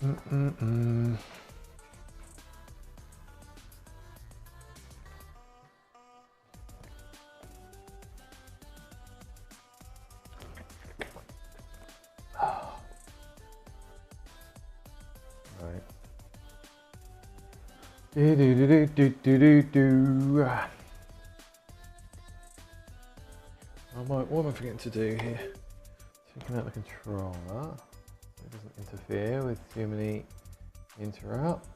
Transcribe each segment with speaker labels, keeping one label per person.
Speaker 1: Do do do do do do do. What am I forgetting to do here? Taking out the controller. It doesn't interfere with too many interrupts.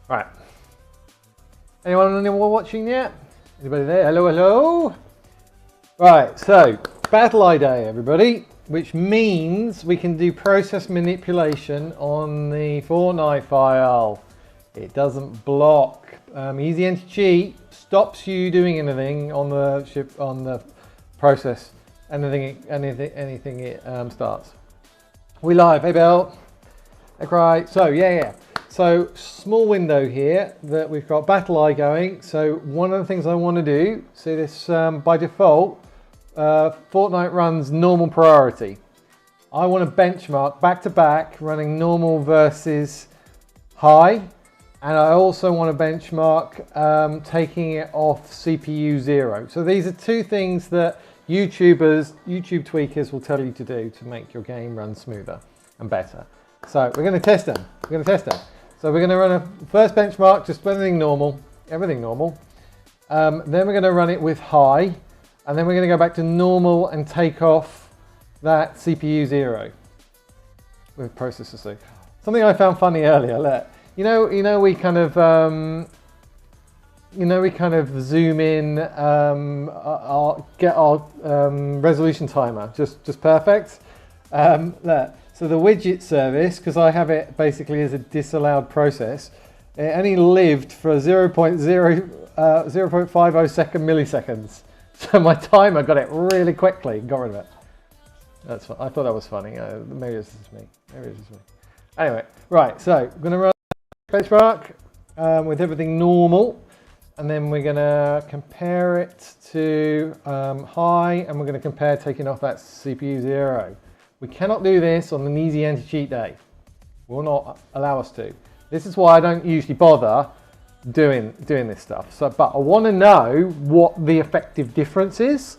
Speaker 1: Right. Anyone watching yet? Anybody there? Hello, hello. Right, so Battle ID, everybody, which means we can do process manipulation on the Fortnite file. It doesn't block. Easy anti-cheat stops you doing anything on the ship on the process. Anything it starts. We live. Hey, Bill. Hey, Cry. So yeah. So small window here that we've got Battle Eye going. So one of the things I want to do, see this by default, Fortnite runs normal priority. I want to benchmark back to back running normal versus high. And I also want to benchmark taking it off CPU 0. So these are two things that YouTube tweakers will tell you to do to make your game run smoother and better. So we're going to test them. So we're going to run a first benchmark, just everything normal. Then we're going to run it with high, and then we're going to go back to normal and take off that CPU 0 with processor C. Something I found funny earlier. Look, you know, we kind of zoom in, get our resolution timer just perfect. Look. So the widget service, because I have it basically as a disallowed process, it only lived for 0.50 second milliseconds. So my timer got it really quickly and got rid of it. That's fun. I thought that was funny. Maybe it's just me. Anyway, right. So I'm going to run benchmark with everything normal, and then we're going to compare it to high, and we're going to compare taking off that CPU 0. We cannot do this on an easy anti-cheat day. Will not allow us to. This is why I don't usually bother doing this stuff. So, but I want to know what the effective difference is.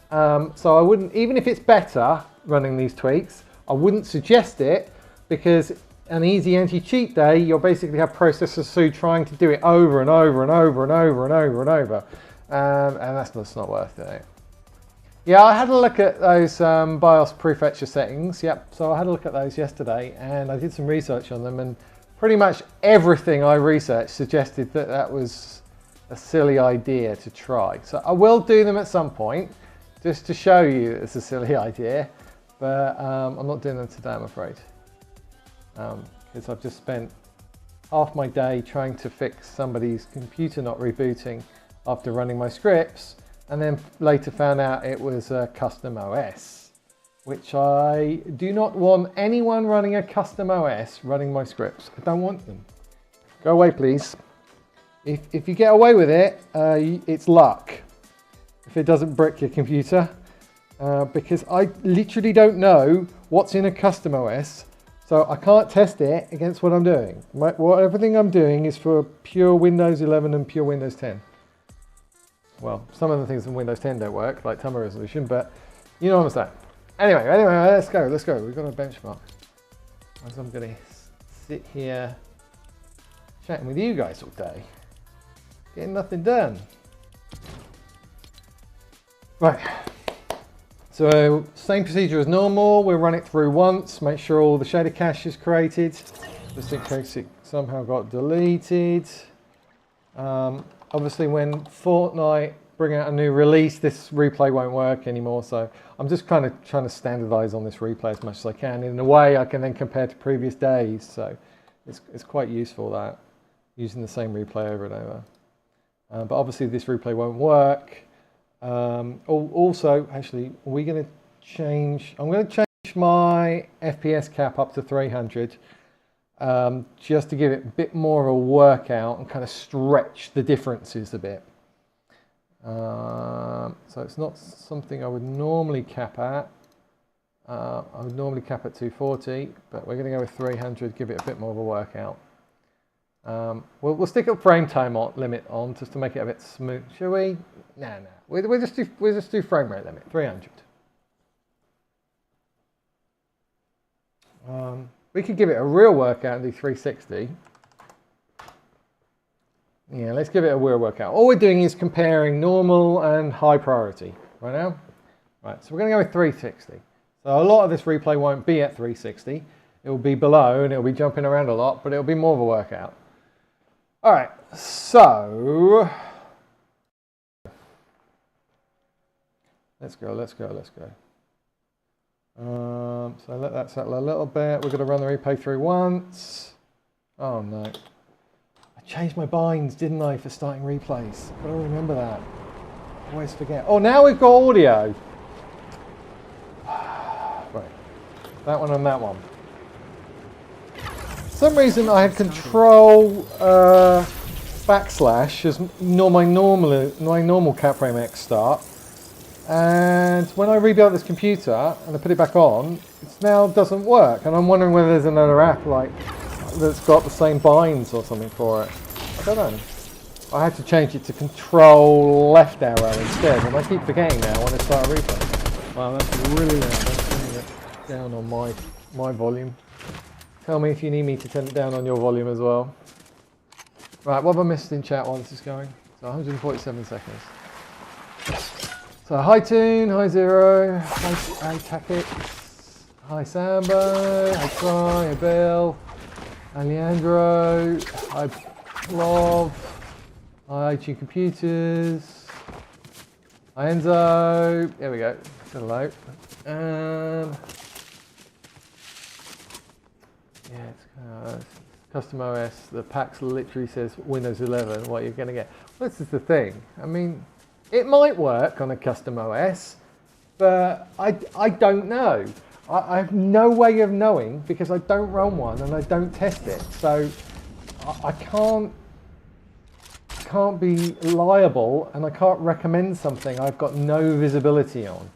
Speaker 1: So I wouldn't, even if it's better running these tweaks, I wouldn't suggest it, because an easy anti-cheat day, you'll basically have processors Sue trying to do it over and over and over and over and over and over, and that's not worth it. Yeah, I had a look at those BIOS prefetcher settings. Yep, so I had a look at those yesterday, and I did some research on them, and pretty much everything I researched suggested that that was a silly idea to try. So I will do them at some point, just to show you it's a silly idea, but I'm not doing them today, I'm afraid, because I've just spent half my day trying to fix somebody's computer not rebooting after running my scripts, and then later found out it was a custom OS, which I do not want anyone running a custom OS running my scripts. I don't want them. Go away, please. If you get away with it, it's luck if it doesn't brick your computer, because I literally don't know what's in a custom OS, so I can't test it against what I'm doing. Everything I'm doing is for pure Windows 11 and pure Windows 10. Well, some of the things in Windows 10 don't work, like timer resolution, but you know what I'm saying. Anyway, let's go. We've got a benchmark. As I'm going to sit here chatting with you guys all day, getting nothing done. Right. So same procedure as normal. We'll run it through once, make sure all the shader cache is created, just in case it somehow got deleted. Obviously, when Fortnite bring out a new release, this replay won't work anymore. So I'm just kind of trying to standardize on this replay as much as I can. In a way, I can then compare to previous days. So it's quite useful that using the same replay over and over. But obviously this replay won't work. Also, actually, we're going to change. I'm going to change my FPS cap up to 300. Just to give it a bit more of a workout and kind of stretch the differences a bit. So it's not something I would normally cap at. I would normally cap at 240, but we're going to go with 300, give it a bit more of a workout. We'll stick a frame time limit on just to make it a bit smooth. Shall we? No. We'll just do frame rate limit, 300. We could give it a real workout and do 360. Yeah, let's give it a real workout. All we're doing is comparing normal and high priority right now. Right, so we're going to go with 360. So a lot of this replay won't be at 360. It will be below and it will be jumping around a lot, but it will be more of a workout. All right, so let's go. So let that settle a little bit. We're going to run the replay through once. Oh no. I changed my binds, didn't I, for starting replays? Got to remember that. I always forget. Oh, now we've got audio. Right. That one and that one. For some reason I had control backslash as my normal CapFrame X start. And when I rebuilt this computer and I put it back on, it now doesn't work. And I'm wondering whether there's another app like that's got the same binds or something for it. I don't know. I had to change it to control left arrow instead, and I keep forgetting now when I start a replay. Wow, that's really loud. I'm turning it down on my volume. Tell me if you need me to turn it down on your volume as well. Right, what have I missed in chat while this is going? So 147 seconds. So hi Toon, hi Zero, hi Takix, hi Sambo, hi Try, hi Bill, hi Leandro, hi Love, hi IT Computers, hi Enzo, there we go, hello. Yeah, it's custom OS, the PAX literally says Windows 11, what you're going to get. Well, this is the thing, I mean, it might work on a custom OS, but I don't know. I have no way of knowing because I don't run one and I don't test it. So I can't be liable and I can't recommend something I've got no visibility on.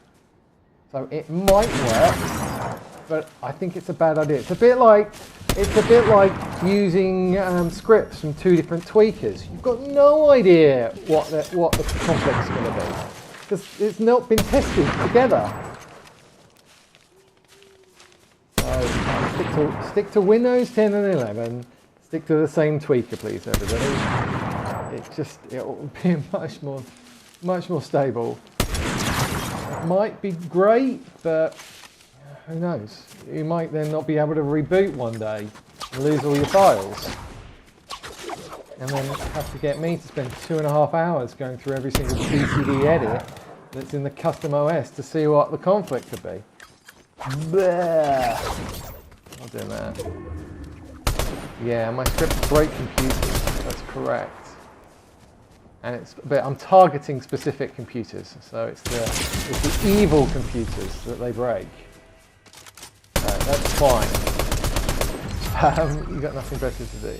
Speaker 1: So it might work, but I think it's a bad idea. It's a bit like using scripts from two different tweakers. You've got no idea what the conflict is going to be because it's not been tested together. So stick to Windows 10 and 11. Stick to the same tweaker, please, everybody. It will be much more stable. It might be great, but who knows? You might then not be able to reboot one day and lose all your files. And then have to get me to spend 2.5 hours going through every single BCD edit that's in the custom OS to see what the conflict could be. Bleh. Not doing that. Yeah, my scripts break computers. That's correct. And but I'm targeting specific computers, so it's the evil computers that they break. That's fine. You've got nothing better to do.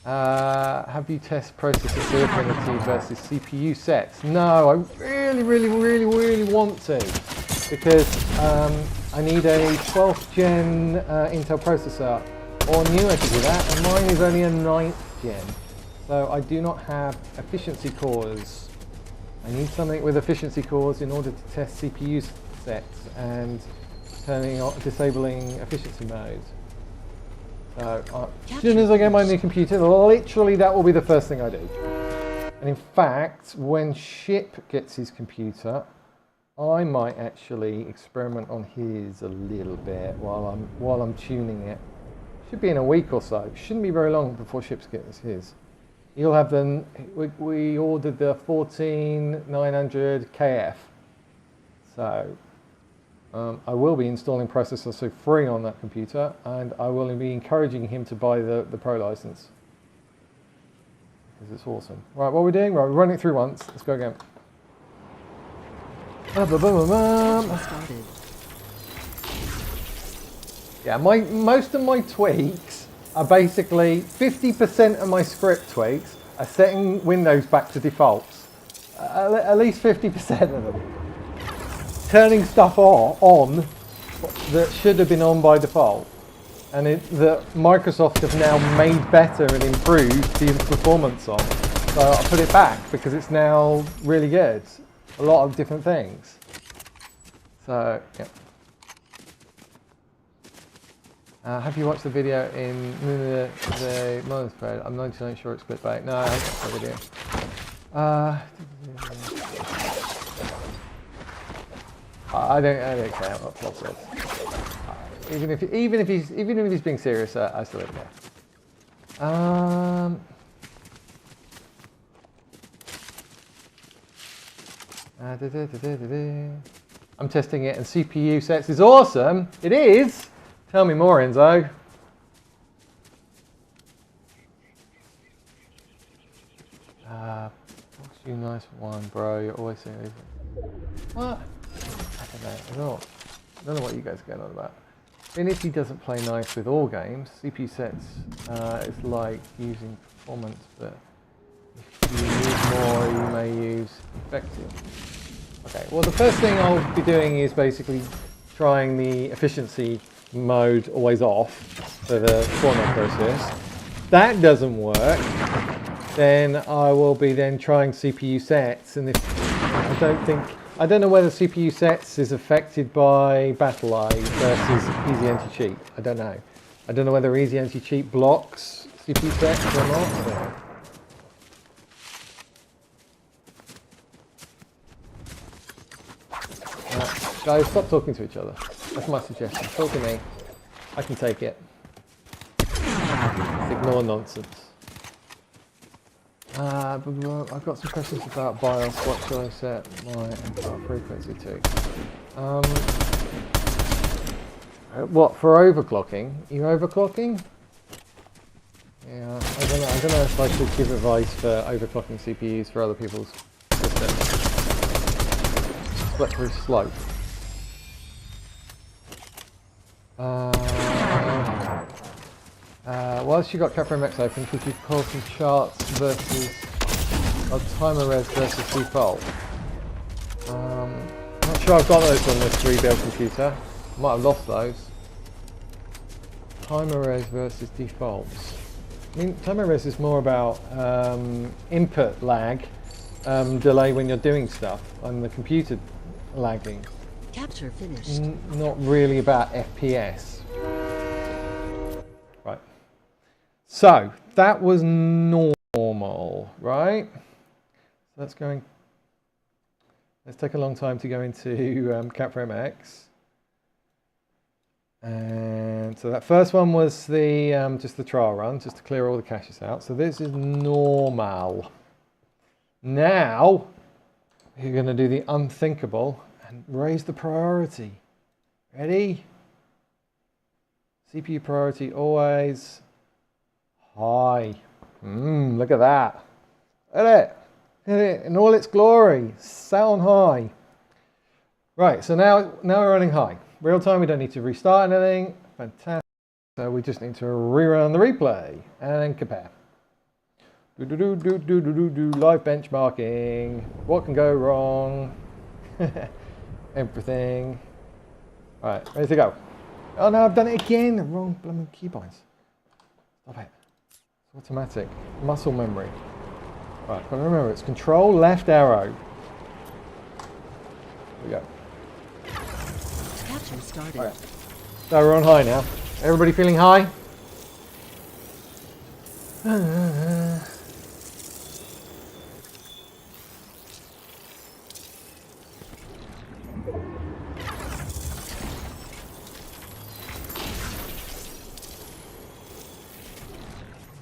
Speaker 1: Have you test processor affinity versus CPU sets? No, I really want to, because I need a 12th gen Intel processor or newer to do that, and mine is only a 9th gen. So I do not have efficiency cores. I need something with efficiency cores in order to test CPU sets and disabling efficiency mode. So as soon as I get my new computer, literally that will be the first thing I do. And in fact, when Ship gets his computer, I might actually experiment on his a little bit while I'm tuning it. Should be in a week or so. Shouldn't be very long before Ship gets his. You'll have the, we ordered the 14900 KF. So I will be installing processor so free on that computer, and I will be encouraging him to buy the Pro license. Because it's awesome. Right, what are we doing? Right, we're running it through once. Let's go again. Yeah, most of my tweaks are basically 50% of my script tweaks are setting Windows back to defaults. At least 50% of them. Turning stuff on that should have been on by default. And that Microsoft have now made better and improved the performance on. So I'll put it back because it's now really good. A lot of different things. So, yeah. Have you watched the video in the Mullins thread? I'm 99% sure it's clickbait. No, I haven't watched the video. I don't care what Plod says. Even if he's being serious, I still don't care. I'm testing it, and CPU sets is awesome. It is. Tell me more, Enzo. What's you nice one, bro? You're always saying anything. What? I don't know what you guys are going on about. Affinity doesn't play nice with all games. CPU sets is like using performance, but if you use more, you may use effective. Okay, well the first thing I'll be doing is basically trying the efficiency mode always off for the format process. That doesn't work, then I will be then trying CPU sets, and if I don't know whether CPU sets is affected by battle eye versus easy anti-cheat. I don't know. I don't know whether easy anti-cheat blocks CPU sets or not. Guys, stop talking to each other. That's my suggestion. Talk to me. I can take it. Just ignore nonsense. I've got some questions about BIOS. What should I set my frequency to? What, for overclocking? Are you overclocking? Yeah, I don't know if I should give advice for overclocking CPUs for other people's systems. Slippery slope. Whilst you got CapRMX open, could you pull some charts versus timer res versus default? I'm not sure I've got those on this 3-build computer. Might have lost those. Timer res versus defaults. I mean, timer res is more about input lag, delay when you're doing stuff, and the computer lagging.
Speaker 2: Capture finished.
Speaker 1: Not really about FPS. Right. So that was normal, right? Let's take a long time to go into CapRMX. And so that first one was the just the trial run, just to clear all the caches out. So this is normal. Now you're going to do the unthinkable and raise the priority. Ready? CPU priority always high. Look at that. Look at it. Look at it in all its glory. Set on high. Right, so now we're running high. Real time, we don't need to restart anything. Fantastic. So we just need to rerun the replay and compare. Live benchmarking. What can go wrong? Everything. All right, ready to go. Oh no, I've done it again. The wrong blooming keybinds. Stop it. It's automatic. Muscle memory. Right, but remember, it's control left arrow. Here we go.
Speaker 2: Capture started.
Speaker 1: Right. So we're on high now. Everybody feeling high?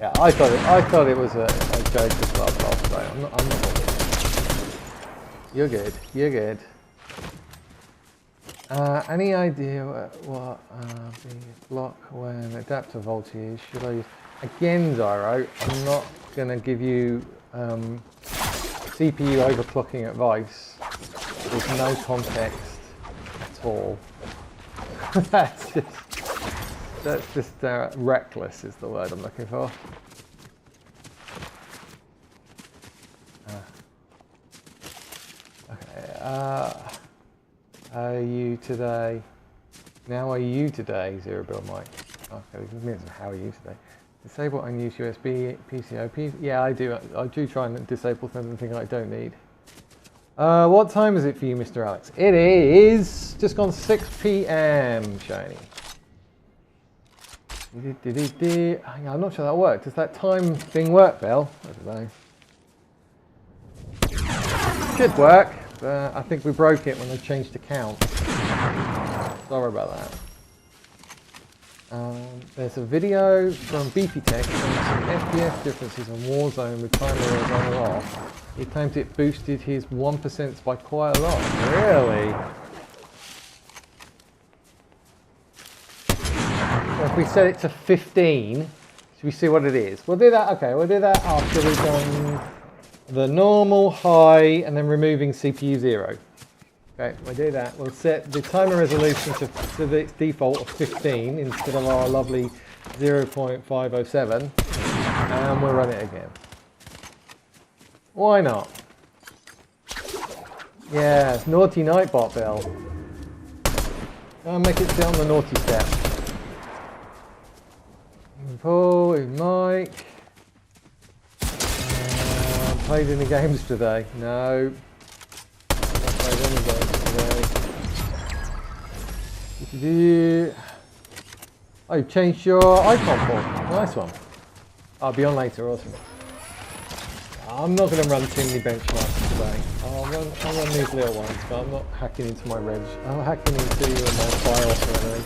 Speaker 1: Yeah, I thought it was a go to class pass today. I'm not bothered. You're good. You're good. Any idea what the block when adapter voltage should I use? Again, Zyro, I'm not going to give you CPU overclocking advice. There's no context at all. That's just reckless is the word I'm looking for. Okay. Are you today? Now are you today? Zero Bill Mike. Okay, this means how are you today? Disable unused USB PCO. Yeah, I do. I do try and disable something I don't need. What time is it for you, Mr. Alex? It is just gone 6 p.m. Shiny. I'm not sure that worked. Does that time thing work, Bill? I don't know. Should work. I think we broke it when I changed the count. Sorry about that. There's a video from Beefy Tech showing some FPS differences on Warzone with timer on or off. He claims it boosted his 1% by quite a lot. Really? So if we set it to 15, should we see what it is? We'll do that. Okay, we'll do that after we've done the normal, high, and then removing CPU 0. Okay, we'll do that. We'll set the timer resolution to the default of 15 instead of our lovely 0.507, and we'll run it again. Why not? Yeah, it's naughty Nightbot, Bill. I'll make it sit on the naughty step. Paul, Mike. Played any games today? No. Not played any games today. Oh, you've changed your icon form. Nice one. I'll be on later, awesome. I'm not going to run too many benchmarks today. I'll run these little ones, but I'm not hacking into my reg. I'm not hacking into my BIOS or anything.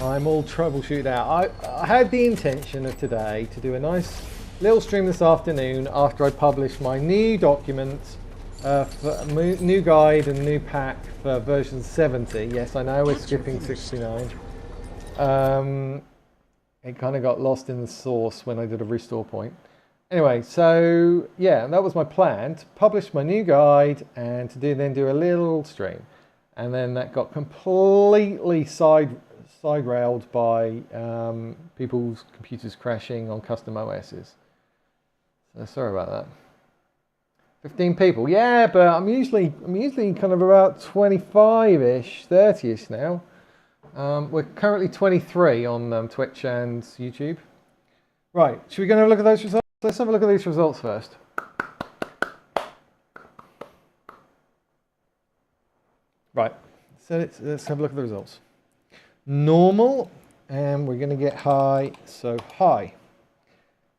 Speaker 1: I'm all troubleshooted out. I had the intention of today to do a nice little stream this afternoon after I publish my new document, new guide and new pack for version 70. Yes, I know we're skipping 69. It kind of got lost in the source when I did a restore point. Anyway, so yeah, that was my plan, to publish my new guide and to then do a little stream. And then that got completely side railed by people's computers crashing on custom OSs. So sorry about that. 15 people, yeah, but I'm usually kind of about 25-ish, 30-ish now. We're currently 23 on Twitch and YouTube. Right, should we go and have a look at those results? Let's have a look at these results first. Right, so let's have a look at the results. Normal, and we're going to get high, so high.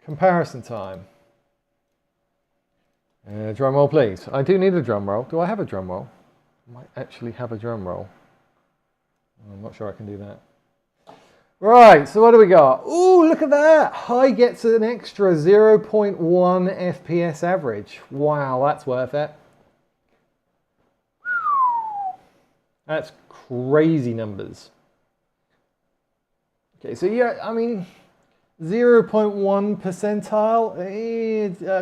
Speaker 1: Comparison time. Drum roll, please. I do need a drum roll. Do I have a drum roll? I might actually have a drum roll. I'm not sure I can do that. Right, so what do we got? Ooh, look at that. High gets an extra 0.1 FPS average. Wow, that's worth it. That's crazy numbers. Okay, so yeah, I mean, 0.1 percentile,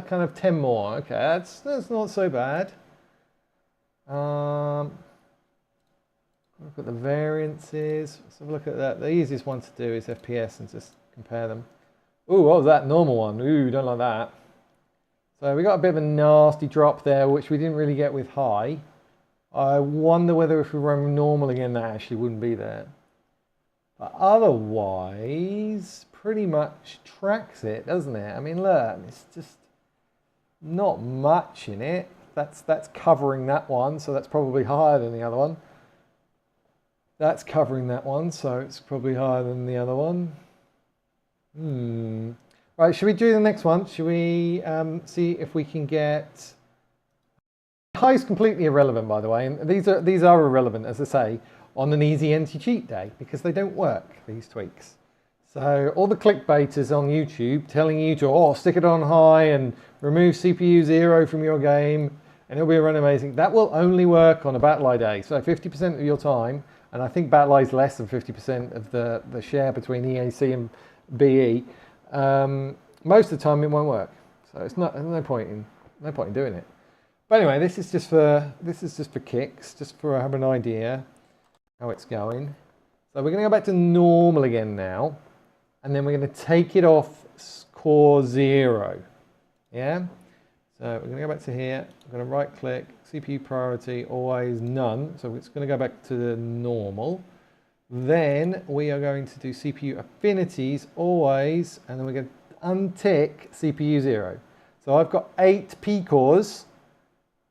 Speaker 1: kind of 10 more. Okay, that's not so bad. Look at the variances. Let's have a look at that. The easiest one to do is FPS and just compare them. Ooh, what was that normal one? Ooh, don't like that. So we got a bit of a nasty drop there, which we didn't really get with high. I wonder whether if we run normal again, that actually wouldn't be there. But otherwise, pretty much tracks it, doesn't it? I mean, look, it's just not much in it. That's covering that one, so that's probably higher than the other one. That's covering that one, so it's probably higher than the other one. Right, should we do the next one? Should we see if we can get... High is completely irrelevant, by the way, and these are irrelevant, as I say, on an easy anti-cheat day, because they don't work, these tweaks. So all the clickbaiters on YouTube telling you to stick it on high and remove CPU 0 from your game and it'll be run amazing. That will only work on a battle eye day. So 50% of your time, and I think battle eye is less than 50% of the share between EAC and BE. Most of the time it won't work. So there's no point in doing it. But anyway, this is just for kicks, just for have an idea how it's going. So we're going to go back to normal again now, and then we're going to take it off core 0. Yeah. So we're going to go back to here. I'm going to right click, CPU priority, always none. So it's going to go back to the normal. Then we are going to do CPU affinities always, and then we're going to untick CPU 0. So I've got 8 P cores,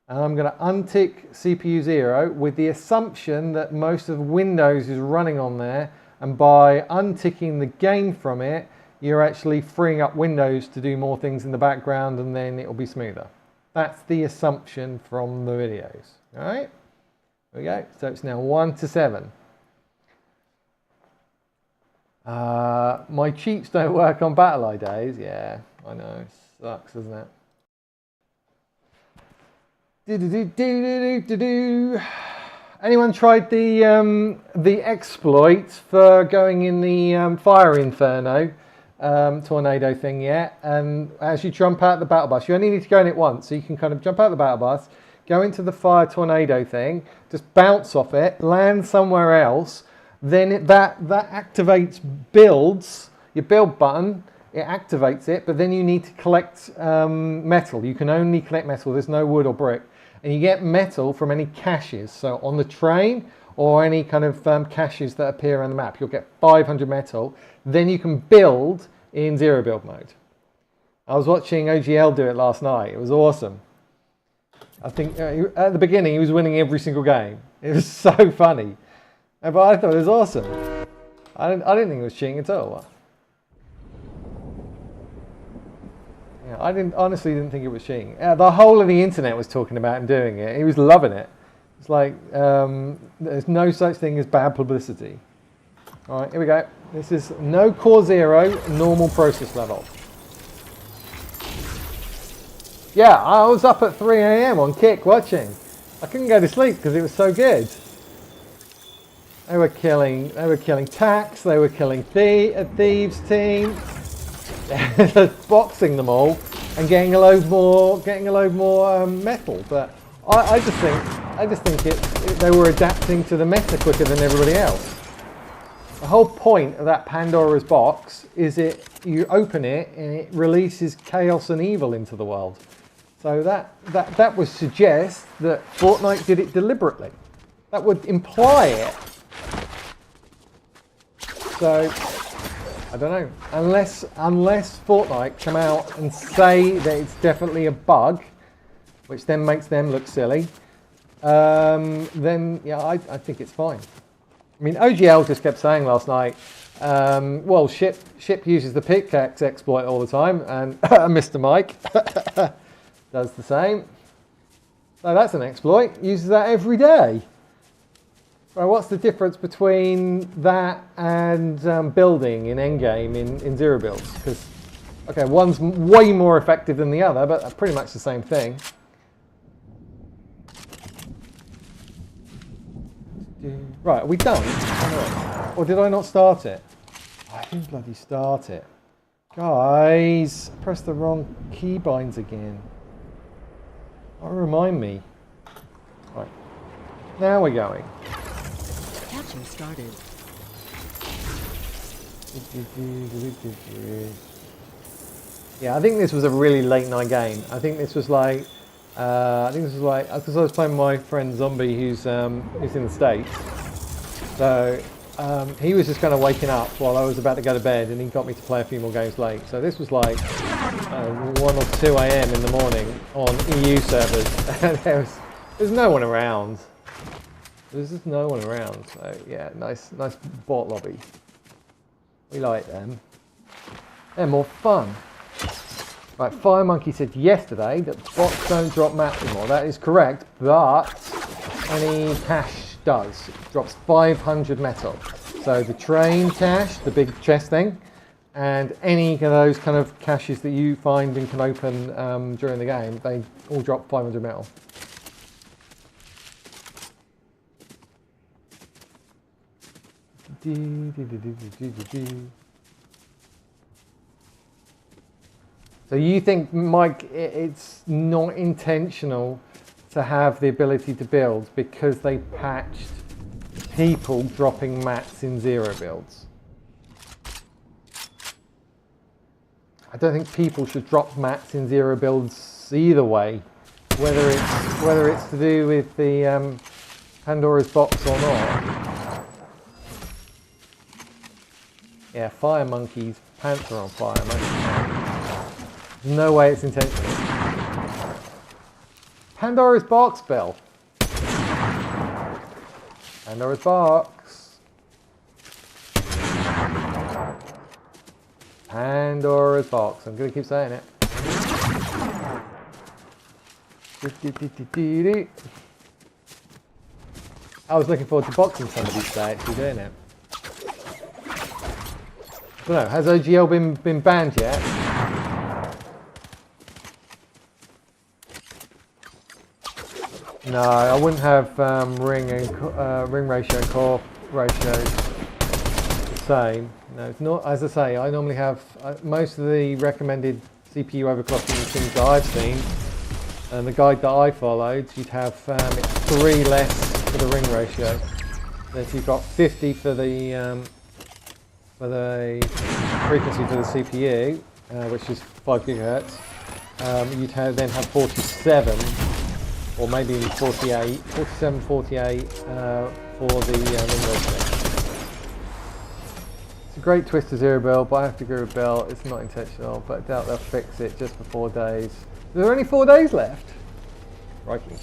Speaker 1: and I'm going to untick CPU 0 with the assumption that most of Windows is running on there, and by unticking the gain from it, you're actually freeing up Windows to do more things in the background, and then it'll be smoother. That's the assumption from the videos. All right, there we go. So it's now 1 to 7. My cheats don't work on battle eye days. Yeah, I know. It sucks, doesn't it? Anyone tried the exploit for going in the fire inferno tornado thing yet? And as you jump out the battle bus, you only need to go in it once, so you can kind of jump out the battle bus, go into the fire tornado thing, just bounce off it, land somewhere else. Then that activates builds, your build button, it activates it, but then you need to collect metal. You can only collect metal, there's no wood or brick. And you get metal from any caches. So on the train or any kind of caches that appear on the map, you'll get 500 metal. Then you can build in zero build mode. I was watching OGL do it last night. It was awesome. I think at the beginning he was winning every single game. It was so funny. But I thought it was awesome. I didn't think it was cheating at all. Yeah, honestly didn't think it was cheating. The whole of the internet was talking about him doing it. He was loving it. It's like there's no such thing as bad publicity. All right, here we go. This is no core 0, normal process level. Yeah, I was up at 3 AM on Kick watching. I couldn't go to sleep because it was so good. They were killing Tax, they were killing Thieves team, boxing them all and getting a load more metal. But I just think they were adapting to the meta quicker than everybody else. The whole point of that Pandora's box is you open it and it releases chaos and evil into the world. So that would suggest that Fortnite did it deliberately. That would imply it. So I don't know. Unless Fortnite come out and say that it's definitely a bug, which then makes them look silly, then yeah, I think it's fine. I mean, OGL just kept saying last night, well, Ship uses the pickaxe exploit all the time, and Mr. Mike does the same. So that's an exploit. Uses that every day. Right, what's the difference between that and building in endgame in zero builds? Because, okay, one's way more effective than the other, but pretty much the same thing. Right, are we done? Or did I not start it? I didn't bloody start it. Guys, I pressed the wrong keybinds again. Oh, remind me. Right, now we're going.
Speaker 2: Capture started.
Speaker 1: Yeah, I think this was a really late night game. I think this was like, because I was playing with my friend Zombie, who's in the States. So he was just kind of waking up while I was about to go to bed, and he got me to play a few more games late. So this was like 1 or 2 AM in the morning on EU servers, and there's no one around. There's just no one around. So yeah, nice bot lobby. We like them. They're more fun. Right, Fire Monkey said yesterday that bots don't drop maps anymore. That is correct, but any cache does. It drops 500 metal. So the train cache, the big chest thing, and any of those kind of caches that you find and can open during the game, they all drop 500 metal. So you think, Mike, it's not intentional to have the ability to build because they patched people dropping mats in 0 builds? I don't think people should drop mats in 0 builds either way, whether it's to do with the Pandora's box or not. Yeah, fire monkeys, pants are on fire, mate. There's no way it's intentional. Pandora's box, Bill. Pandora's box. Pandora's box. I'm going to keep saying it. I was looking forward to boxing somebody today, actually doing it. I don't know, has OGL been banned yet? No, I wouldn't have ring ratio and core ratio the same. No, it's not. As I say, I normally have most of the recommended CPU overclocking things that I've seen, and the guide that I followed, you'd have it's 3 less for the ring ratio. Then if you've got 50 for the frequency for the CPU, which is 5 gigahertz, you'd then have 47. Or maybe 48, 47, 48 for the ring ratio. It's a great twist to 0 build, but I have to agree with Bill, it's not intentional, but I doubt they'll fix it just for 4 days. There are only 4 days left. Crikey.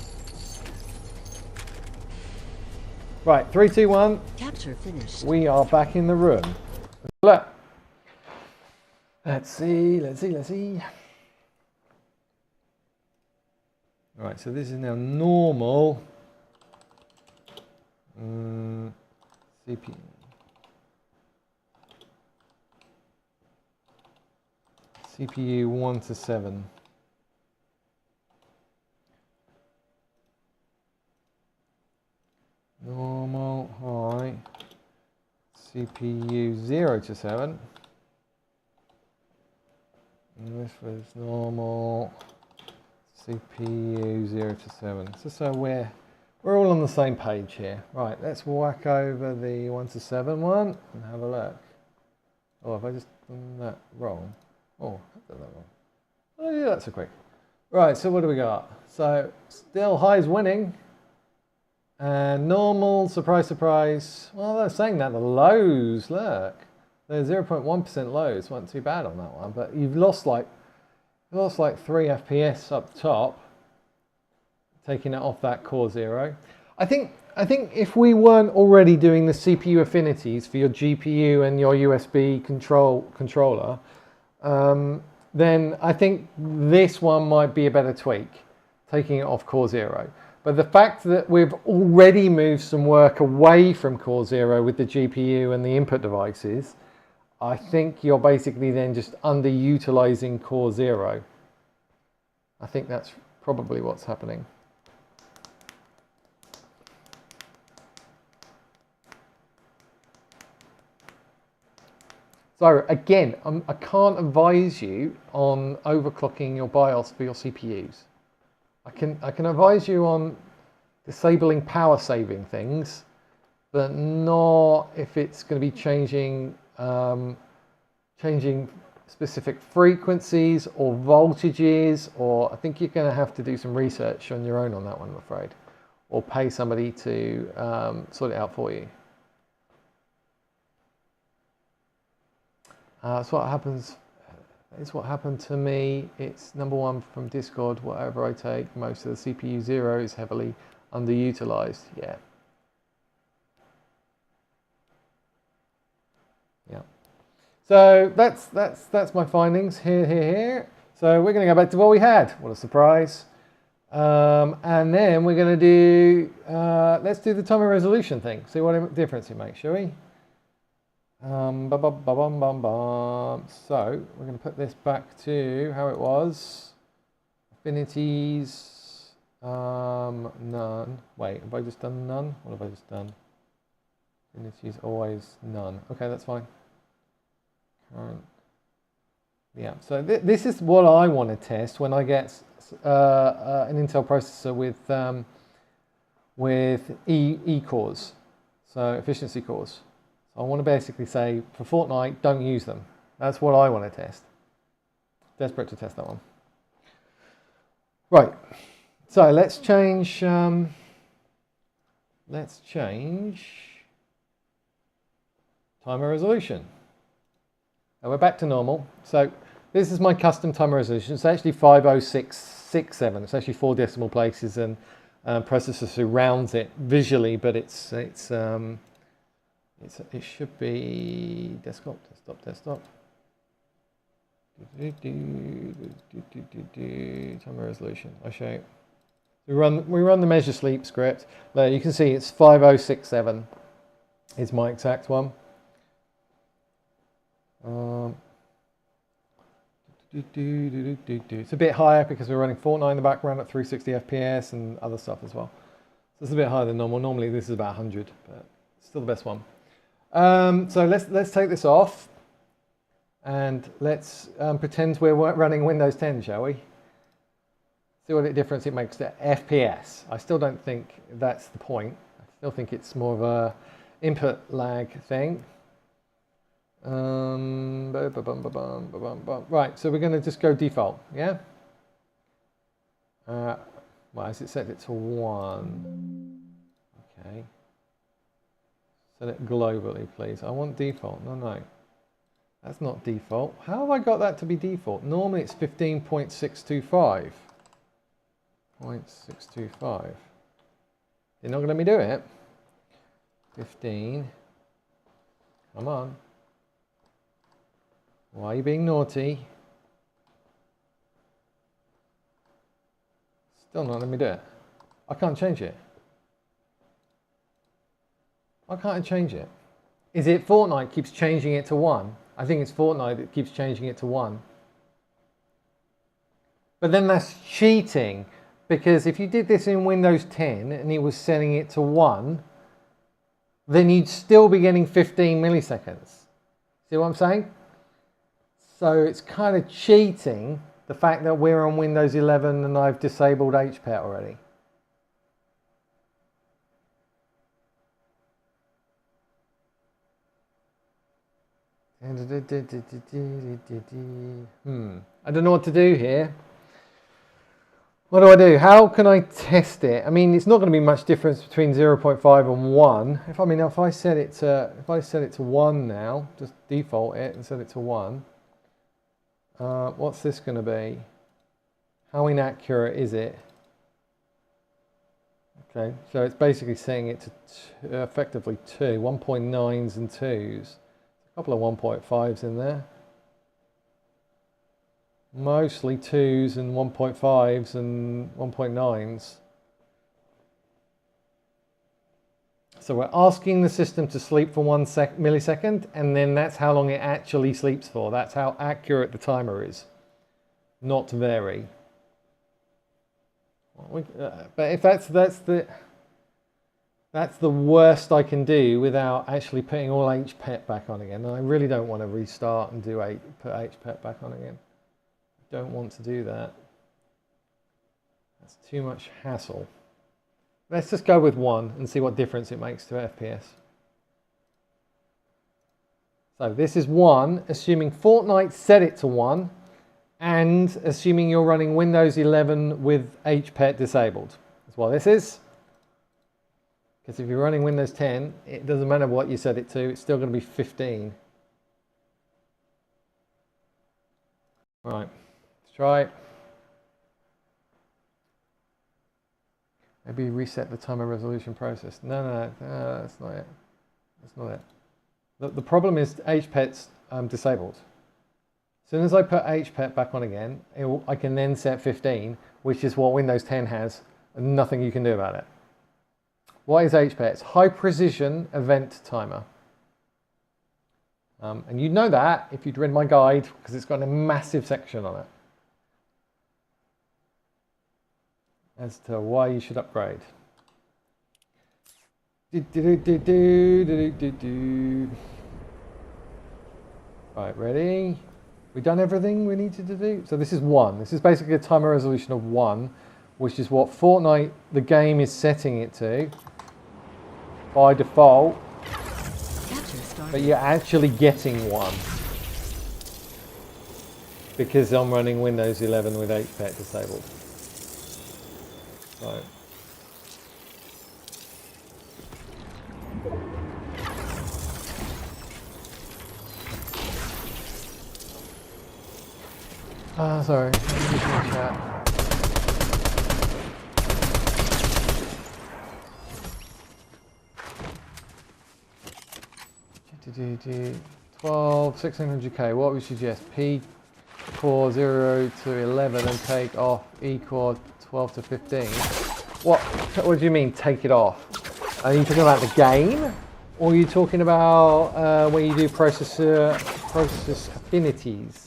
Speaker 1: Right, 3, 2, 1.
Speaker 2: Capture finished.
Speaker 1: We are back in the room. Look. Let's see. Right, so this is now normal CPU. CPU 1 to 7. Normal, high. CPU 0 to 7. And this was normal. CPU 0 to 7. So we're all on the same page here. Right, let's whack over the 1 to 7 one and have a look. Oh, have I just done that wrong? Oh, I've done that wrong. Oh yeah, that's a quick. Right, so what do we got? So still highs winning. And normal, surprise, surprise. Well, they're saying that the lows, look. They're 0.1% lows. Wasn't too bad on that one, but you've lost like 3 FPS up top, taking it off that core 0. I think if we weren't already doing the CPU affinities for your GPU and your USB controller, then I think this one might be a better tweak, taking it off core 0. But the fact that we've already moved some work away from core 0 with the GPU and the input devices, I think you're basically then just underutilizing core 0. I think that's probably what's happening. So again, I can't advise you on overclocking your BIOS for your CPUs. I can advise you on disabling power saving things, but not if it's going to be changing specific frequencies or voltages, or I think you're going to have to do some research on your own on that one, I'm afraid, or pay somebody to sort it out for you. That's what happens. It's what happened to me. It's number 1 from Discord. Whatever I take, most of the CPU 0 is heavily underutilized. Yeah. Yeah. So that's my findings here. So we're going to go back to what we had. What a surprise! And then we're going to do let's do the time and resolution thing. See what difference it makes, shall we? Bum, bum, bum, bum, bum, bum. So we're going to put this back to how it was. Affinities, none. Wait, have I just done none? What have I just done? Affinities always none. Okay, that's fine. Current. Yeah, so this is what I want to test when I get an Intel processor with E cores, so efficiency cores. So I want to basically say for Fortnite, don't use them. That's what I want to test. Desperate to test that one. Right. So let's change. Timer resolution. And we're back to normal. So this is my custom timer resolution. It's actually 50667. It's actually 4 decimal places, and processor who rounds it visually, but it should be desktop. Timer resolution. I'll show you. We run the measure sleep script. There you can see it's 5067 is my exact one. It's a bit higher because we're running Fortnite in the background at 360 FPS and other stuff as well. So it's a bit higher than normal. Normally this is about 100, but it's still the best one. So let's take this off and let's pretend we're running Windows 10, shall we? See what difference it makes to FPS. I still don't think that's the point. I still think it's more of a input lag thing. Right, so we're going to just go default, yeah? Well, as it set it to 1. Okay. Set it globally, please. I want default. No. That's not default. How have I got that to be default? Normally it's 15.625. 0.625. You're not going to let me do it? 15. Come on. Why are you being naughty? Still not letting me do it. I can't change it. Why can't I change it? Is it Fortnite keeps changing it to 1? I think it's Fortnite that keeps changing it to 1. But then that's cheating, because if you did this in Windows 10 and it was setting it to 1, then you'd still be getting 15 milliseconds. See what I'm saying? So it's kind of cheating the fact that we're on Windows 11 and I've disabled HPET already. I don't know what to do here. What do? How can I test it? I mean, it's not going to be much difference between 0.5 and 1. If I set it to 1 now, just default it and set it to 1. What's this going to be? How inaccurate is it? Okay, so it's basically setting it to effectively 2, 1.9s and 2s. A couple of 1.5s in there. Mostly 2s and 1.5s and 1.9s. So we're asking the system to sleep for 1 millisecond, and then that's how long it actually sleeps for. That's how accurate the timer is. Not vary. But if that's the worst I can do without actually putting all HPET back on again. And I really don't want to restart and put HPET back on again. I don't want to do that. That's too much hassle. Let's just go with 1 and see what difference it makes to FPS. So this is 1, assuming Fortnite set it to 1, and assuming you're running Windows 11 with HPET disabled. That's what this is. Because if you're running Windows 10, it doesn't matter what you set it to, it's still going to be 15. Right, let's try it. Maybe reset the timer resolution process. No, that's not it. That's not it. The problem is HPET's disabled. As soon as I put HPET back on again, I can then set 15, which is what Windows 10 has, and nothing you can do about it. What is HPET? It's high precision event timer. And you'd know that if you'd read my guide, because it's got a massive section on it as to why you should upgrade. Right, ready? We've done everything we needed to do. So this is 1. This is basically a timer resolution of 1, which is what Fortnite, the game, is setting it to by default. But you're actually getting 1 because I'm running Windows 11 with 8-pet disabled. So. Sorry, I'm using the chat. GGG 12, 600k. What we suggest? P core 0 to 11 and take off E core 12 to 15. What do you mean take it off? Are you talking about the game? Or are you talking about when you do processor affinities?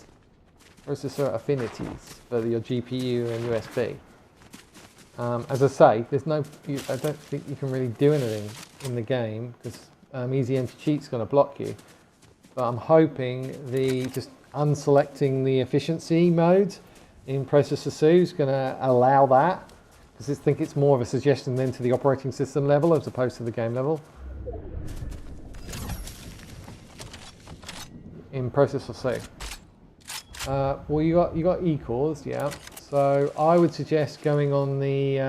Speaker 1: Processor affinities for your GPU and USB. As I say, I don't think you can really do anything in the game because Easy Empty Cheat's going to block you. But I'm hoping just unselecting the efficiency mode in Processor SU is going to allow that, because I think it's more of a suggestion then to the operating system level as opposed to the game level. In Processor SU. Well, you got E cores, yeah. So I would suggest going on the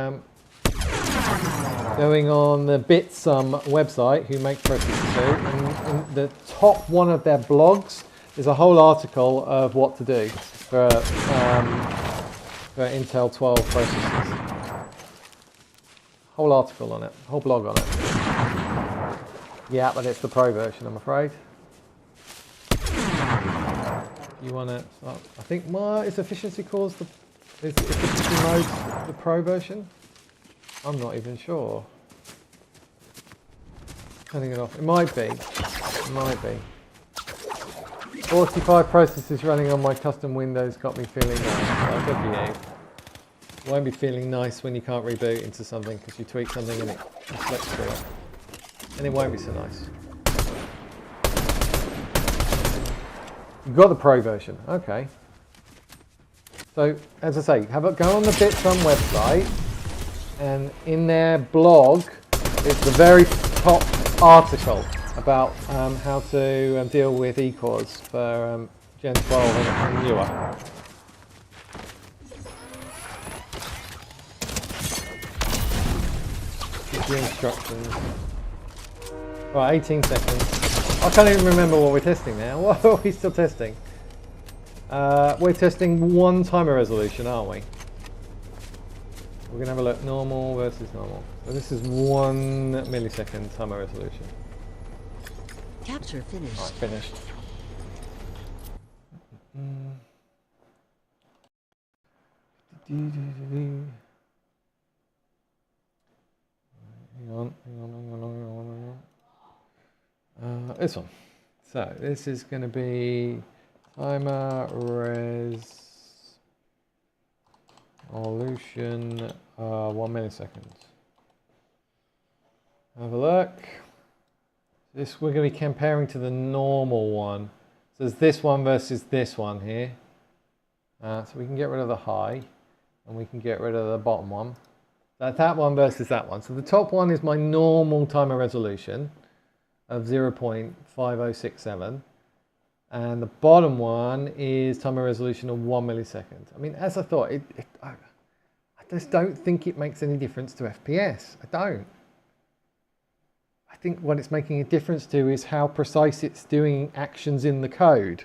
Speaker 1: Bitsum website, who make Processor 2, and in the top one of their blogs is a whole article of what to do for Intel 12 processors. Whole article on it, whole blog on it. Yeah, but it's the Pro version, I'm afraid. You want to? I think is efficiency cores is efficiency mode the Pro version? I'm not even sure. Turning it off. It might be. It might be. 45 processes running on my custom Windows got me feeling nice. Oh, good for you. You won't be feeling nice when you can't reboot into something because you tweak something and it slips through it. And it won't be so nice. You've got the Pro version, okay. So, as I say, go on the Bitsum website, and in their blog, it's the very top article about how to deal with E-cores for Gen 12 and newer. Here's the instructions. Right, 18 seconds. I can't even remember what we're testing now. What are we still testing? We're testing 1 timer resolution, aren't we? We're going to have a look. Normal versus normal. So this is 1 millisecond timer resolution.
Speaker 2: Capture finished.
Speaker 1: Right, finished. Hang on. This one. So this is going to be timer resolution 1 millisecond. Have a look. This we're going to be comparing to the normal one. So there's this one versus this one here. So we can get rid of the high, and we can get rid of the bottom one. That one versus that one. So the top one is my normal timer resolution of 0.5067, and the bottom one is timer resolution of 1 millisecond. I mean, as I thought, I just don't think it makes any difference to FPS. I don't. I think what it's making a difference to is how precise it's doing actions in the code.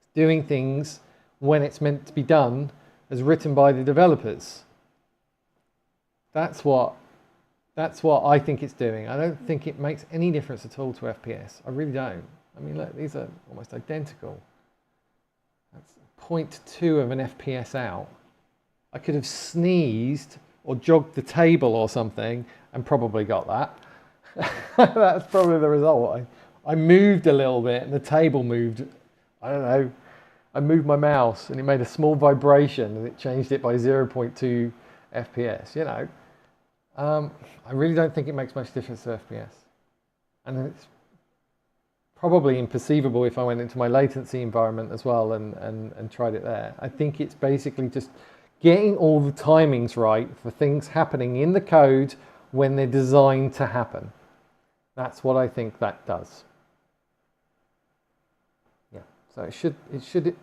Speaker 1: It's doing things when it's meant to be done as written by the developers. That's what I think it's doing. I don't think it makes any difference at all to FPS. I really don't. I mean, look, these are almost identical. That's 0.2 of an FPS out. I could have sneezed or jogged the table or something and probably got that. That's probably the result. I moved a little bit and the table moved. I don't know. I moved my mouse and it made a small vibration and it changed it by 0.2 FPS. You know, I really don't think it makes much difference to FPS, and it's probably imperceivable if I went into my latency environment as well and tried it there. I think it's basically just getting all the timings right for things happening in the code when they're designed to happen. That's what I think that does. Yeah, so it should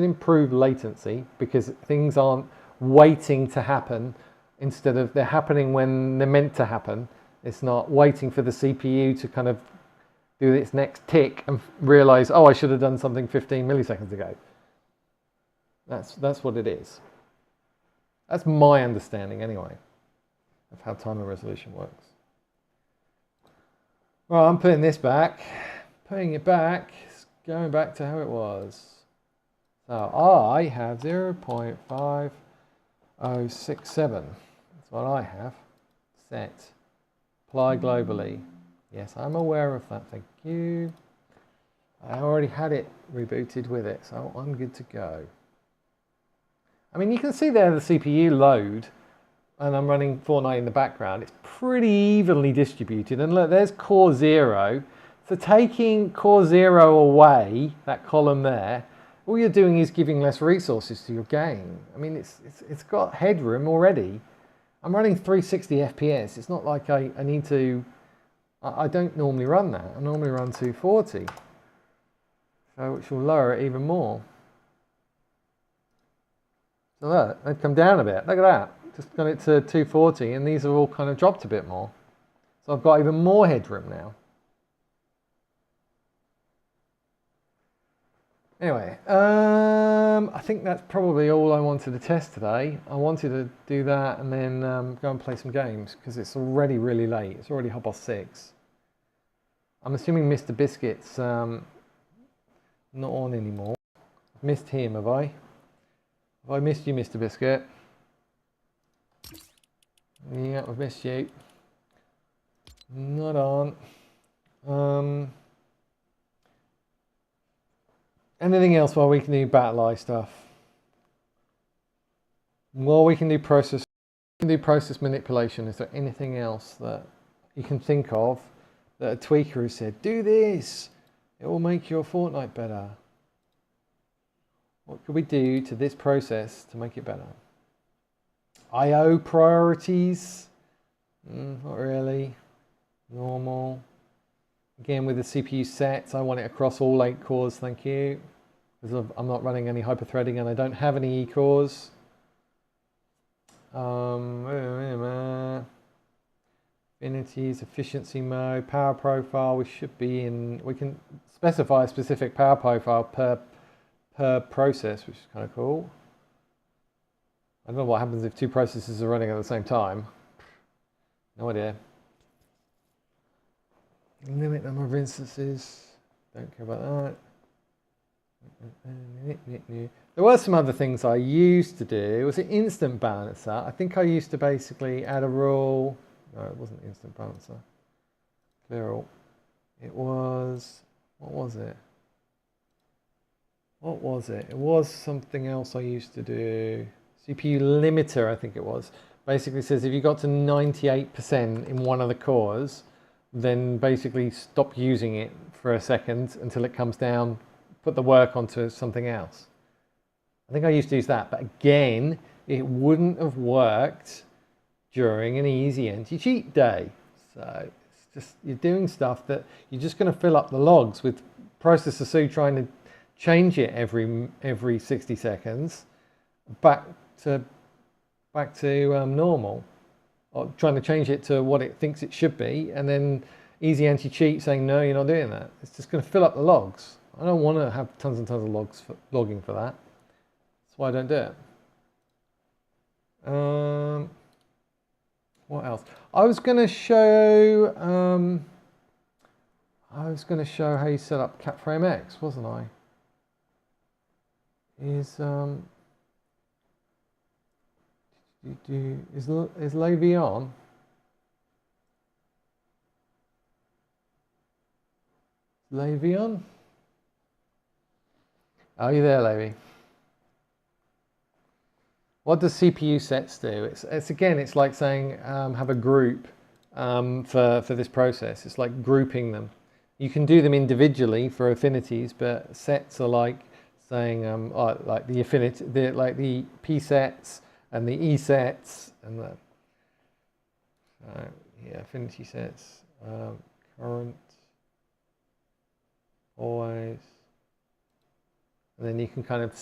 Speaker 1: improve latency because things aren't waiting to happen instead of they're happening when they're meant to happen. It's not waiting for the CPU to kind of do its next tick and realize, oh, I should have done something 15 milliseconds ago. That's what it is. That's my understanding anyway of how timer resolution works. Well, I'm putting this back, putting it back, it's going back to how it was. So I have 0.5067. That's what I have set. Apply globally. Yes, I'm aware of that, thank you. I already had it rebooted with it, so I'm good to go. I mean, you can see there the CPU load, and I'm running Fortnite in the background. It's pretty evenly distributed, and look, there's core 0. So taking core 0 away, that column there, all you're doing is giving less resources to your game. I mean, it's got headroom already. I'm running 360 FPS. It's not like I need to... I don't normally run that. I normally run 240, so which will lower it even more. So look, they've come down a bit. Look at that. Just got it to 240, and these are all kind of dropped a bit more. So I've got even more headroom now. Anyway, I think that's probably all I wanted to test today. I wanted to do that and then go and play some games because it's already really late. It's already 6:30. I'm assuming Mr. Biscuit's not on anymore. I've missed him, have I? Have I missed you, Mr. Biscuit? Yeah, I've missed you. Not on. Anything else while we can do battle eye stuff? While we can do process manipulation, is there anything else that you can think of that a tweaker has said, do this, it will make your Fortnite better? What could we do to this process to make it better? I/O priorities? Not really. Normal. Again, with the CPU sets, I want it across all 8 cores, thank you. Because I'm not running any hyperthreading and I don't have any E-cores. Affinities, efficiency mode, power profile, we should be in, we can specify a specific power profile per process, which is kind of cool. I don't know what happens if 2 processes are running at the same time. No idea. Limit number of instances. Don't care about that. There were some other things I used to do. It was an instant balancer. I think I used to basically add a rule. No, it wasn't instant balancer. Clear all. It was, what was it? What was it? It was something else I used to do. CPU limiter, I think it was. Basically says if you got to 98% in one of the cores, then basically stop using it for a second until it comes down, put the work onto something else. I think I used to use that, but again, it wouldn't have worked during an easy anti-cheat day. So it's just, you're doing stuff that you're just going to fill up the logs with processor Sue trying to change it every 60 seconds back to normal, or trying to change it to what it thinks it should be, and then easy anti-cheat saying no, you're not doing that. It's just going to fill up the logs. I don't want to have tons and tons of logs logging for that. That's why I don't do it. What else? I was going to show how you set up CapFrame X, wasn't I? Is Lavy on? Levion? Are you there, Levy? What does CPU sets do? It's again, it's like saying have a group for this process. It's like grouping them. You can do them individually for affinities, but sets are like saying like the affinity, like the P sets and the E sets and the yeah, affinity sets, current, always. And then you can kind of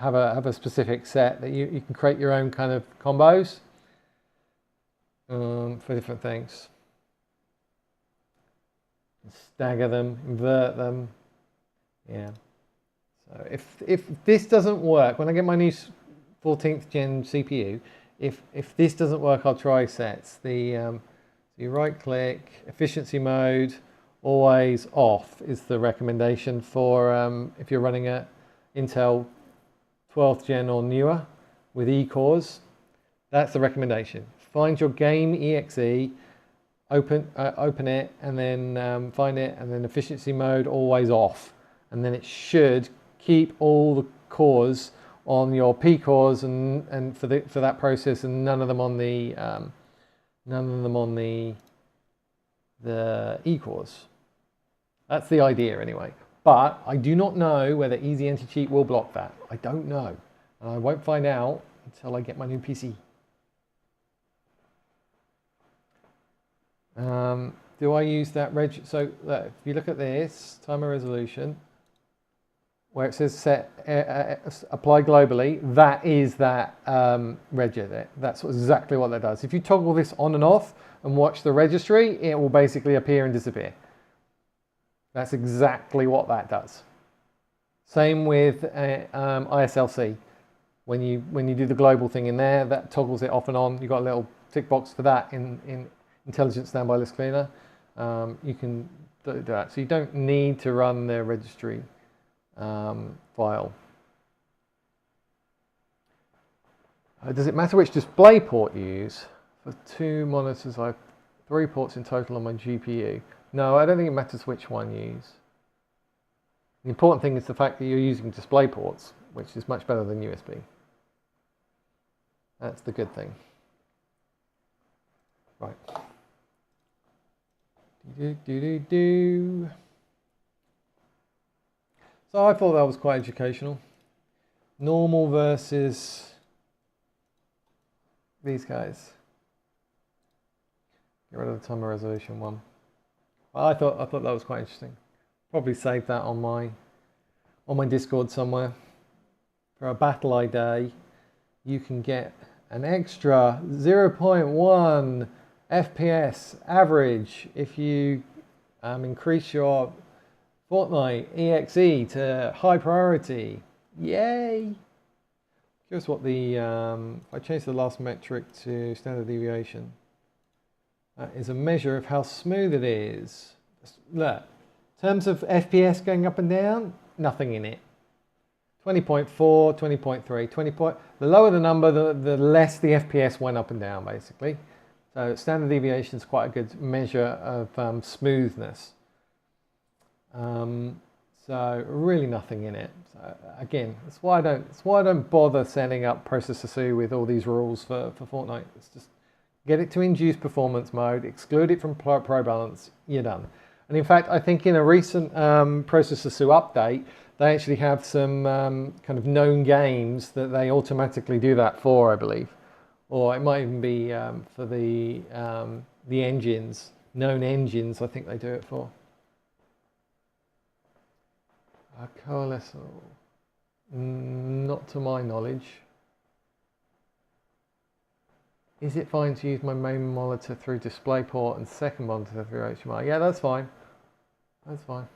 Speaker 1: have a specific set that you can create your own kind of combos for different things. Stagger them, invert them. Yeah. So if this doesn't work, when I get my new 14th gen CPU, if this doesn't work, I'll try sets. So you right click, efficiency mode, always off is the recommendation for if you're running a Intel 12th gen or newer with E-cores. That's the recommendation. Find your game exe, open it, and then find it, and then efficiency mode always off, and then it should keep all the cores on your P cores and for that process, and none of them on the E cores. That's the idea anyway. But I do not know whether Easy Anti-Cheat will block that. I don't know. And I won't find out until I get my new PC. Do I use that reg? So look, if you look at this, timer resolution, where it says set apply globally, that is that reg. That's exactly what that does. If you toggle this on and off and watch the registry, it will basically appear and disappear. That's exactly what that does. Same with ISLC. When you do the global thing in there, that toggles it off and on. You've got a little tick box for that in Intelligent Standby List Cleaner. You can do that. So you don't need to run the registry file. Does it matter which display port you use? For 2 monitors, I have 3 ports in total on my GPU. No, I don't think it matters which one you use. The important thing is the fact that you're using display ports, which is much better than USB. That's the good thing. Right. So I thought that was quite educational. Normal versus these guys. Get rid of the timer resolution one. Well, I thought that was quite interesting. Probably save that on my Discord somewhere. For a battle eye day, you can get an extra 0.1 FPS average if you increase your Fortnite EXE to high priority. Yay! Here's what the I changed the last metric to standard deviation. That is a measure of how smooth it is. Look, in terms of FPS going up and down, nothing in it. 20.4, 20.3, 20 point. The lower the number, the less the FPS went up and down, basically. So standard deviation is quite a good measure of smoothness. So really nothing in it. So again, that's why I don't bother setting up processor SU with all these rules for Fortnite. It's just get it to induce performance mode, exclude it from pro balance, you're done. And in fact, I think in a recent processor SU update, they actually have some kind of known games that they automatically do that for, I believe. Or it might even be for the engines, known engines, I think they do it for. Coalescent, not to my knowledge. Is it fine to use my main monitor through DisplayPort and second monitor through HDMI? Yeah, that's fine. That's fine.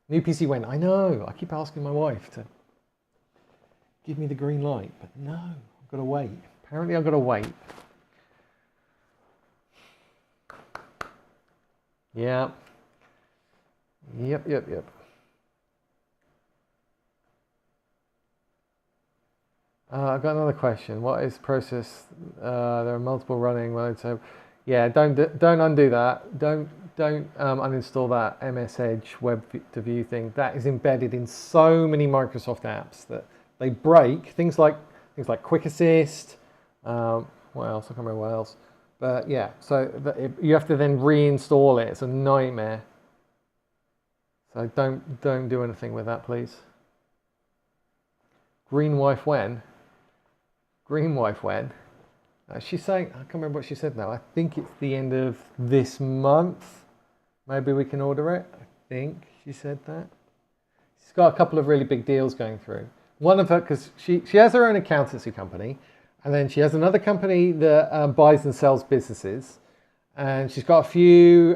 Speaker 1: New PC when? I know. I keep asking my wife to give me the green light, but no, I've got to wait. Apparently I've got to wait. Yeah. Yep. I've got another question. What is process? There are multiple running modes. So, yeah, don't undo that. Don't uninstall that MS Edge web to view thing. That is embedded in so many Microsoft apps that they break. Things like Quick Assist. What else? I can't remember what else. But yeah, so you have to then reinstall it. It's a nightmare. So don't do anything with that, please. Green wife when? Green wife when? She's saying, I can't remember what she said now. I think it's the end of this month. Maybe we can order it. I think she said that. She's got a couple of really big deals going through. One of her, because she has her own accountancy company, and then she has another company that buys and sells businesses. And she's got a few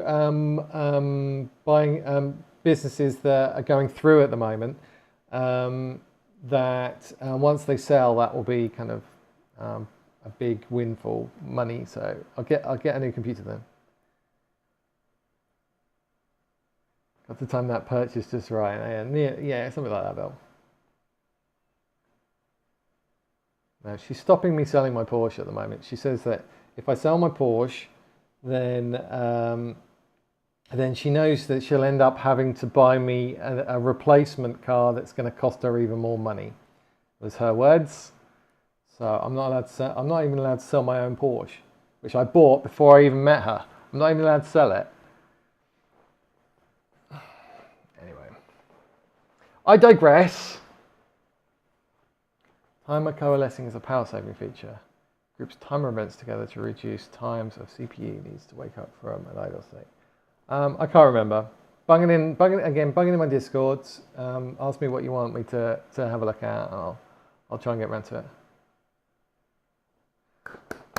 Speaker 1: buying businesses that are going through at the moment. That once they sell, that will be kind of a big windfall money. So I'll get a new computer then. Got to time that purchase just right. Yeah, something like that, Bill. No, she's stopping me selling my Porsche at the moment. She says that if I sell my Porsche, then she knows that she'll end up having to buy me a replacement car that's going to cost her even more money. Was her words. So I'm not even allowed to sell my own Porsche, which I bought before I even met her. I'm not even allowed to sell it. Anyway, I digress. Timer coalescing is a power saving feature. Groups timer events together to reduce times of CPU needs to wake up from an idle state. I can't remember. Bunging in my Discords. Ask me what you want me to have a look at, and I'll try and get around to it.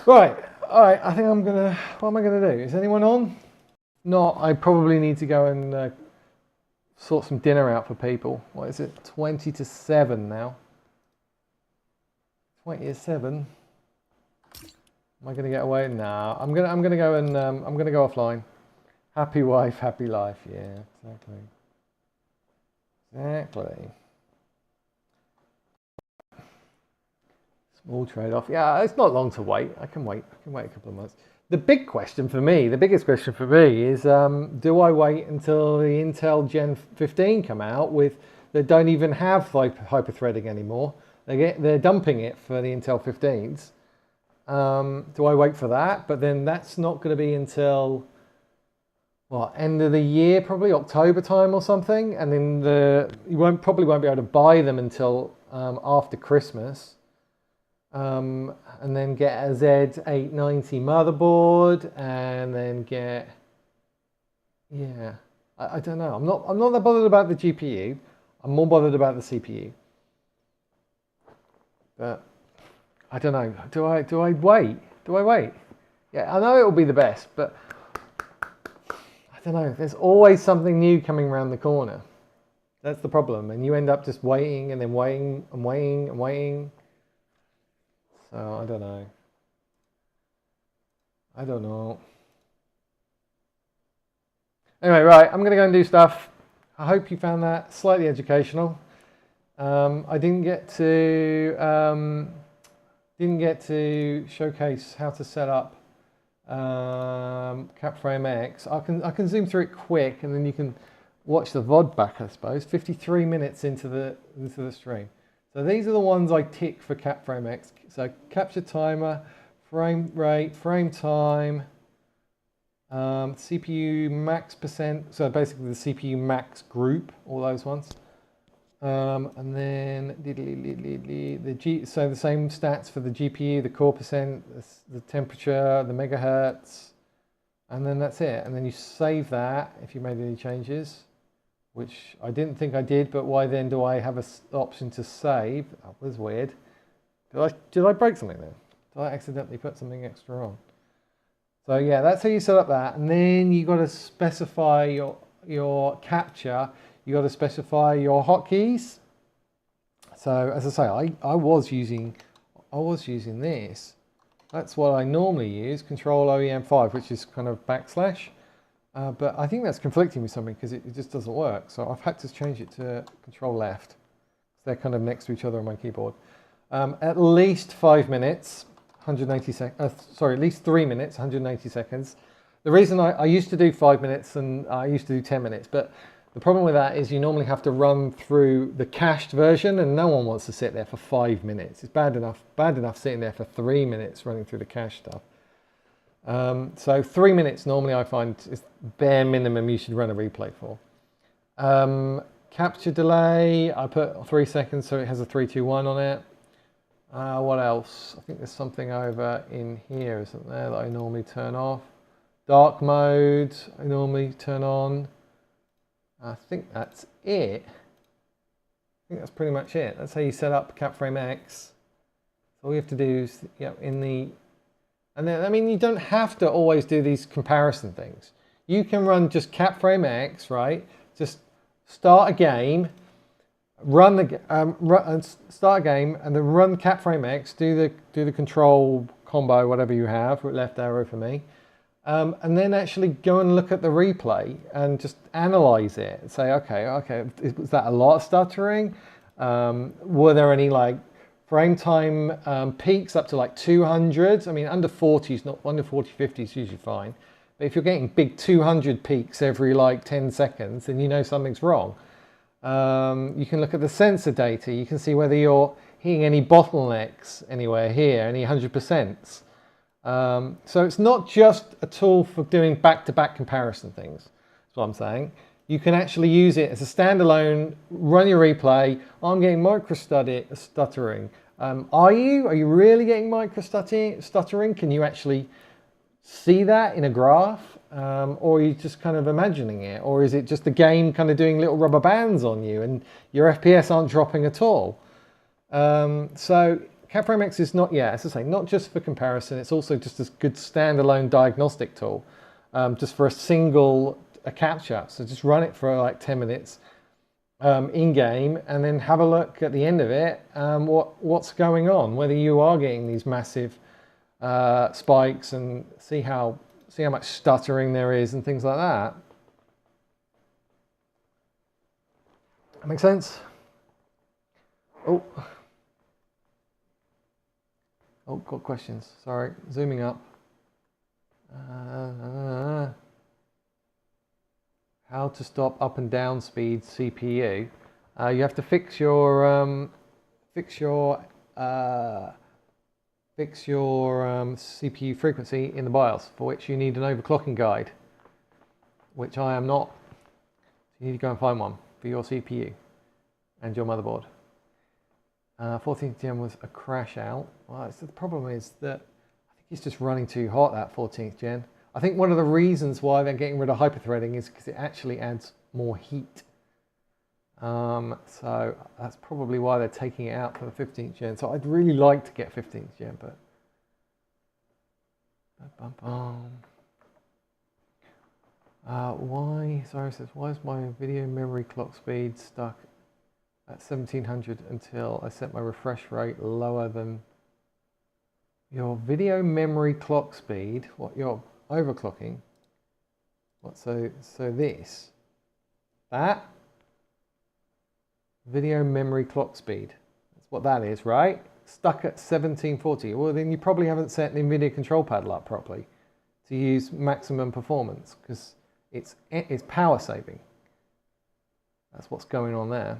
Speaker 1: Right, all right. I think what am I gonna do? Is anyone on? Not. I probably need to go and sort some dinner out for people. What is it? 20 to 7 now. 20 to 7. Am I gonna get away? No. I'm gonna go and I'm gonna go offline. Happy wife, happy life. Yeah, exactly. Small trade-off. Yeah, it's not long to wait. I can wait a couple of months. The biggest question for me is, do I wait until the Intel Gen 15 come out they don't even have hyper-threading anymore. They're dumping it for the Intel 15s. Do I wait for that? But then that's not going to be until end of the year, probably October time or something. And then you probably won't be able to buy them until after Christmas. And then get a Z890 motherboard, and then get, I don't know. I'm not that bothered about the GPU. I'm more bothered about the CPU. But I don't know. Do I wait? Yeah, I know it will be the best, but I don't know. There's always something new coming around the corner. That's the problem, and you end up just waiting and then waiting and waiting and waiting. So I don't know. Anyway, right, I'm going to go and do stuff. I hope you found that slightly educational. I didn't get to showcase how to set up CapFrame X. I can zoom through it quick, and then you can watch the VOD back, I suppose. 53 minutes into the stream. So these are the ones I tick for CapFrame X. So capture timer, frame rate, frame time, CPU max percent. So basically the CPU max group, all those ones. And then so the same stats for the GPU, the core percent, the temperature, the megahertz, and then that's it. And then you save that if you made any changes, which I didn't think I did, but why then do I have an option to save? That was weird. Did I break something then? Did I accidentally put something extra on? So yeah, that's how you set up that. And then you got to specify your capture. You got to specify your hotkeys. So as I say, I was using this. That's what I normally use, Control OEM5, which is kind of backslash. But I think that's conflicting with something because it just doesn't work. So I've had to change it to Control Left. They're kind of next to each other on my keyboard. At least 5 minutes, 180 seconds. Sorry, at least 3 minutes, 180 seconds. The reason I used to do 5 minutes and I used to do 10 minutes, but the problem with that is you normally have to run through the cached version, and no one wants to sit there for 5 minutes. It's bad enough sitting there for 3 minutes running through the cache stuff. So 3 minutes normally I find is bare minimum you should run a replay for. Capture delay, I put 3 seconds so it has a 3, 2, 1 on it. What else? I think there's something over in here, isn't there, that I normally turn off. Dark mode, I normally turn on. I think that's it. I think that's pretty much it. That's how you set up CapFrame X. So all you have to do is, and then, I mean, you don't have to always do these comparison things. You can run just CapFrame X, right? Just start a game, start a game, and then run CapFrame X. Do the control combo, whatever you have, left arrow for me. And then actually go and look at the replay and just analyze it and say, okay, was that a lot of stuttering? Were there any like frame time peaks up to like 200? I mean, under 40 is not, under 40, 50 is usually fine. But if you're getting big 200 peaks every like 10 seconds, then you know something's wrong. You can look at the sensor data. You can see whether you're hitting any bottlenecks anywhere here, any 100%. So it's not just a tool for doing back-to-back comparison things. That's what I'm saying. You can actually use it as a standalone, run your replay. I'm getting micro stuttering. Are you really getting micro stuttering? Can you actually see that in a graph? Or are you just kind of imagining it? Or is it just the game kind of doing little rubber bands on you and your FPS aren't dropping at all? So CapFrame X is not, as I say, not just for comparison, it's also just a good standalone diagnostic tool, just for a capture. So just run it for like 10 minutes in-game and then have a look at the end of it, what's going on, whether you are getting these massive spikes, and see how much stuttering there is and things like that. That make sense? Oh, got questions. Sorry, zooming up. How to stop up and down speed CPU? You have to fix your CPU frequency in the BIOS, for which you need an overclocking guide, which I am not. You need to go and find one for your CPU and your motherboard. 14th gen was a crash out. Well, the problem is that I think it's just running too hot, that 14th gen. I think one of the reasons why they're getting rid of hyperthreading is because it actually adds more heat. So that's probably why they're taking it out for the 15th gen. So I'd really like to get 15th gen, but why is my video memory clock speed stuck at 1700 until I set my refresh rate lower than your video memory clock speed? What, you're overclocking? What, so that video memory clock speed, that's what that is, right? Stuck at 1740. Well, then you probably haven't set the NVIDIA control panel up properly to use maximum performance, because it's power saving. That's what's going on there.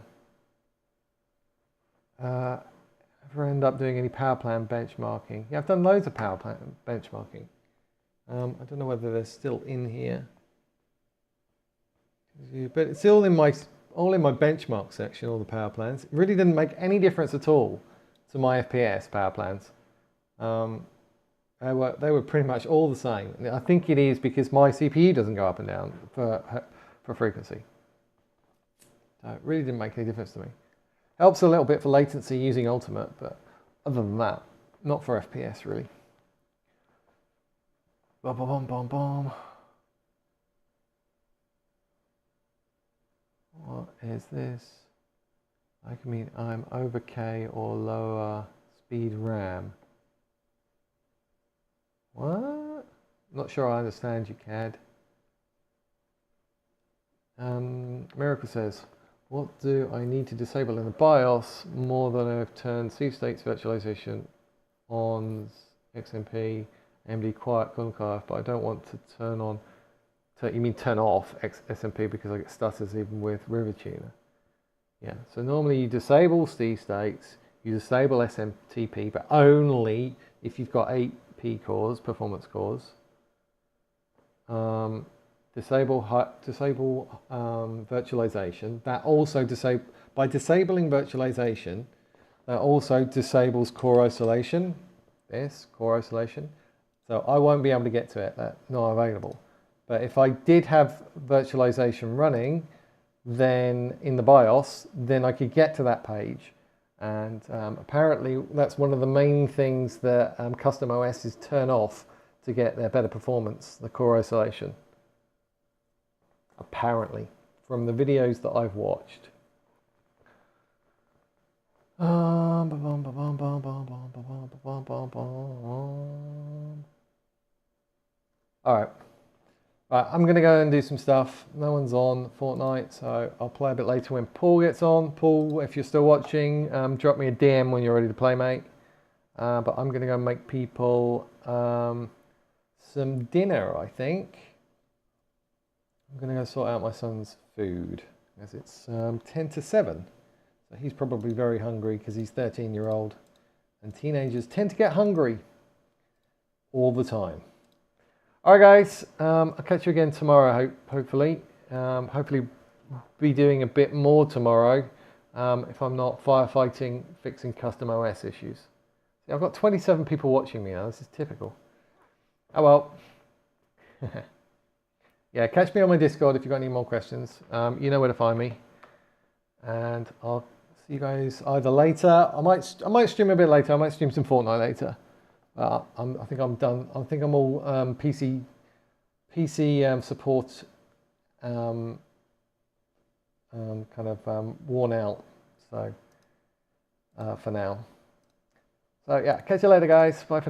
Speaker 1: Ever end up doing any power plan benchmarking? Yeah, I've done loads of power plan benchmarking. I don't know whether they're still in here, but it's all in my benchmark section. All the power plans. It really didn't make any difference at all to my FPS power plans. They were pretty much all the same. I think it is because my CPU doesn't go up and down for frequency. So it really didn't make any difference to me. Helps a little bit for latency using Ultimate, but other than that, not for FPS really. Bom, bom, bom, bom. What is this? I mean, I'm over K or lower speed RAM. What? Not sure I understand you, CAD. Miracle says, what do I need to disable in the BIOS more than I've turned C-States virtualization on XMP AMD quiet Cooling Card, but I don't want to turn on. You mean turn off SMP because I get stutters even with River Tuner. Yeah, so normally you disable C states, you disable SMTP, but only if you've got 8P cores, performance cores. Disable virtualization. That also by disabling virtualization, that also disables core isolation. This core isolation. So I won't be able to get to it. That's not available. But if I did have virtualization running, then in the BIOS, then I could get to that page. And apparently that's one of the main things that custom OSs turn off to get their better performance, the core isolation. Apparently, from the videos that I've watched. Alright. Right, I'm going to go and do some stuff. No one's on Fortnite, so I'll play a bit later when Paul gets on. Paul, if you're still watching, drop me a DM when you're ready to play, mate. But I'm going to go make people some dinner, I think. I'm going to go sort out my son's food, as it's 10 to 7. So he's probably very hungry because he's 13-year-old. And teenagers tend to get hungry all the time. All right, guys, I'll catch you again tomorrow, hopefully. Hopefully be doing a bit more tomorrow if I'm not firefighting, fixing custom OS issues. See, I've got 27 people watching me now. This is typical. Oh, well. Yeah, catch me on my Discord if you've got any more questions. You know where to find me. And I'll see you guys either later. I might stream a bit later. I might stream some Fortnite later. I think I'm done. I think I'm all PC support kind of worn out. So for now. So yeah, catch you later, guys. Bye for now.